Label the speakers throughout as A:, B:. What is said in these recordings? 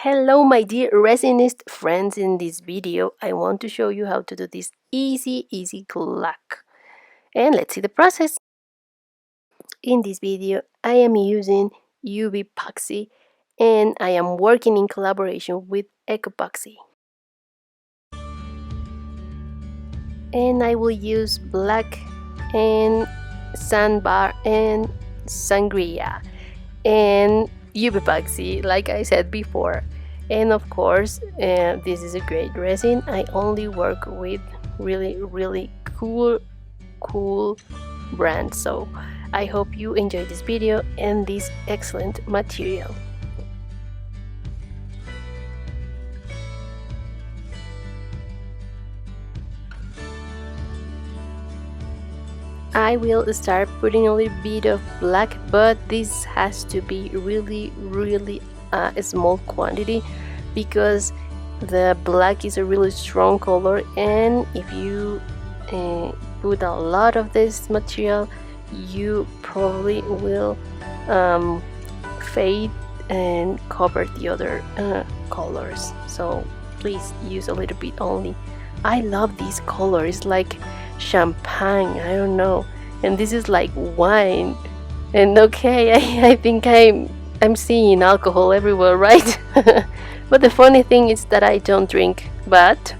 A: Hello my dear resinist friends. In this video I want to show you how to do this easy clock, and let's see the process. In this video I am using UV epoxy and I am working in collaboration with epoxy, and I will use black and sandbar and sangria and UV epoxy like I said before. And of course, this is a great resin. I only work with really cool brands, so I hope you enjoy this video and this excellent material. I will start putting a little bit of black, but this has to be really a small quantity because the black is a really strong color, and if you put a lot of this material you probably will fade and cover the other colors, so please use a little bit only. I love this color, it's like champagne, I don't know, and this is like wine. And okay, I think I'm seeing alcohol everywhere, right? But the funny thing is that I don't drink, but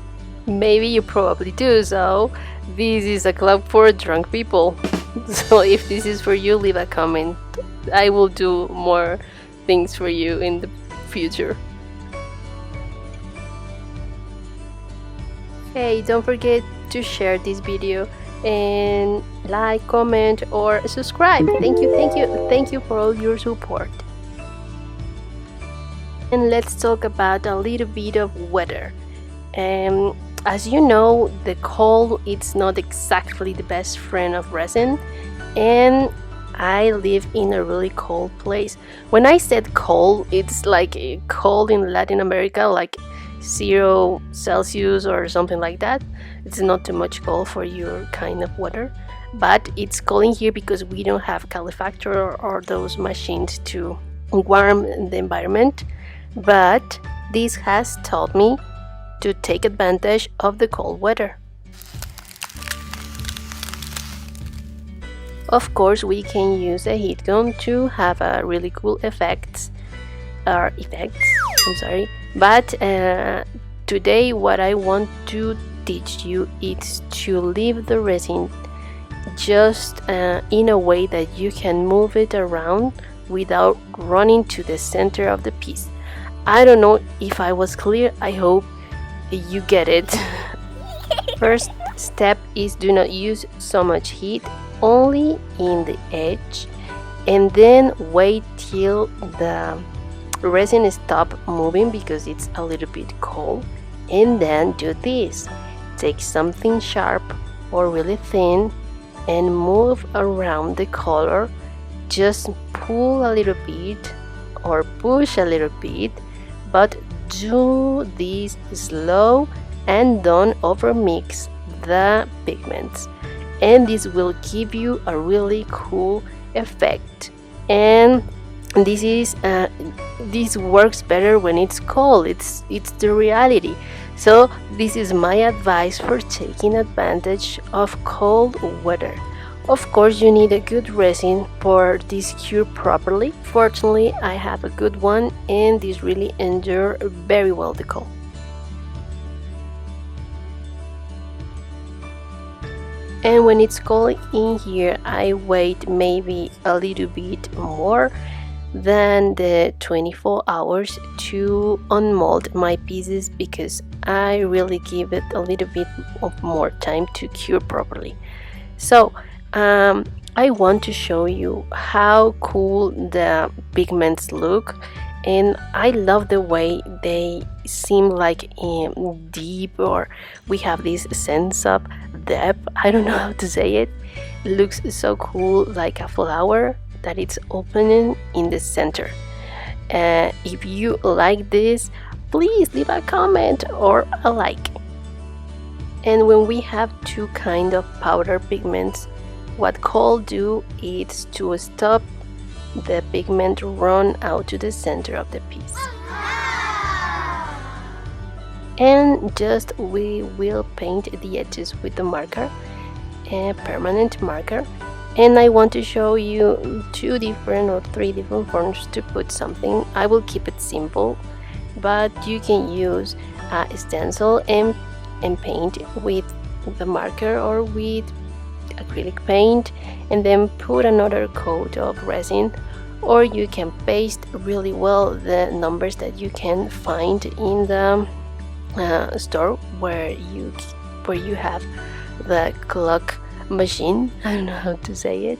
A: maybe you probably do, so this is a club for drunk people. So if this is for you, leave a comment. I will do more things for you in the future. Hey, don't forget to share this video and like, comment or subscribe. Thank you for all your support. And let's talk about a little bit of weather. As you know, the cold it's not exactly the best friend of resin, and I live in a really cold place. When I said cold, it's like cold in Latin America, like 0 Celsius or something like that. It's not too much cold for your kind of weather, but it's cold in here because we don't have calefactor or those machines to warm the environment. But this has taught me to take advantage of the cold weather. Of course, we can use a heat gun to have a really cool effects. But today what I want to teach you is to leave the resin just in a way that you can move it around without running to the center of the piece. I don't know if I was clear, I hope you get it. First step is do not use so much heat, only in the edge, and then wait till the resin stop moving because it's a little bit cold, and then do this. Take something sharp or really thin and move around the color. Just pull a little bit or push a little bit, but do this slow and don't overmix the pigments, and this will give you a really cool effect. And this works better when it's cold. It's the reality. So this is my advice for taking advantage of cold weather. Of course, you need a good resin for this cure properly. Fortunately, I have a good one, and this really endure very well the cold. And when it's cold in here, I wait maybe a little bit more than the 24 hours to unmold my pieces because I really give it a little bit of more time to cure properly. So I want to show you how cool the pigments look, and I love the way they seem like deep, or we have this sense of depth. I don't know how to say it. It looks so cool, like a flower that it's opening in the center. If you like this, please leave a comment or a like. And when we have two kind of powder pigments, what cold do is to stop the pigment run out to the center of the piece. and just we will paint the edges with the marker, a permanent marker. And I want to show you 2 different or 3 different forms to put something. I will keep it simple, but you can use a stencil and paint with the marker or with acrylic paint, and then put another coat of resin, or you can paste really well the numbers that you can find in the store where you have the clock machine. I don't know how to say it,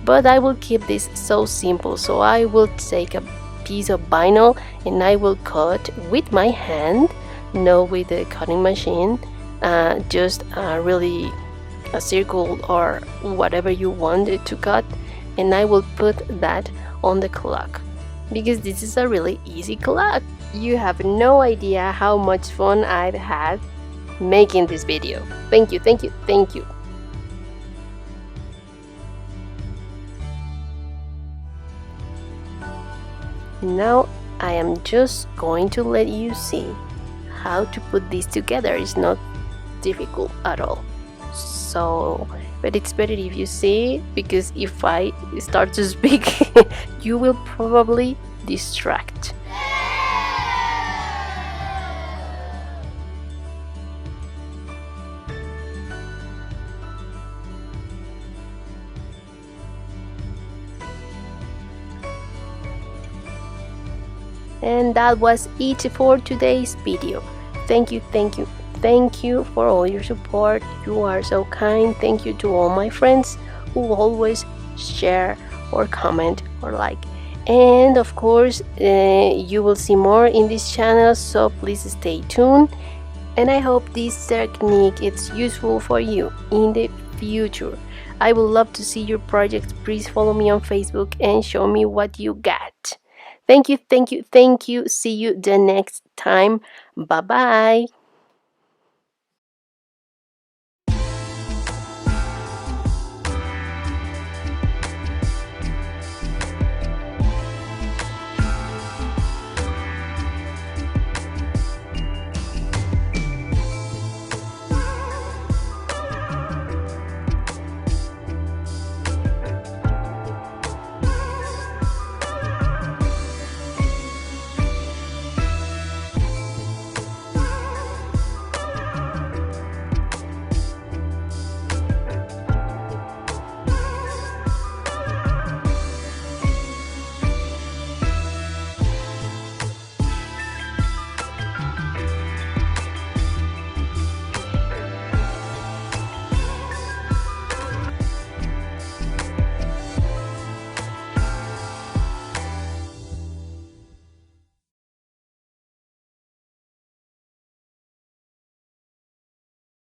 A: but I will keep this so simple. So I will take a piece of vinyl and I will cut with my hand, not with the cutting machine, just really a circle or whatever you want it to cut, and I will put that on the clock because this is a really easy clock. You have no idea how much fun I've had making this video. Thank you, thank you, thank you. Now I am just going to let you see how to put this together. It's not difficult at all. So, but it's better if you see, because if I start to speak, you will probably distract. And that was it for today's video. Thank you, thank you, thank you for all your support. You are so kind. Thank you to all my friends who always share or comment or like. And of course, you will see more in this channel, so please stay tuned. And I hope this technique is useful for you in the future. I would love to see your projects. Please follow me on Facebook and show me what you got. Thank you, thank you, thank you. See you the next time. Bye bye.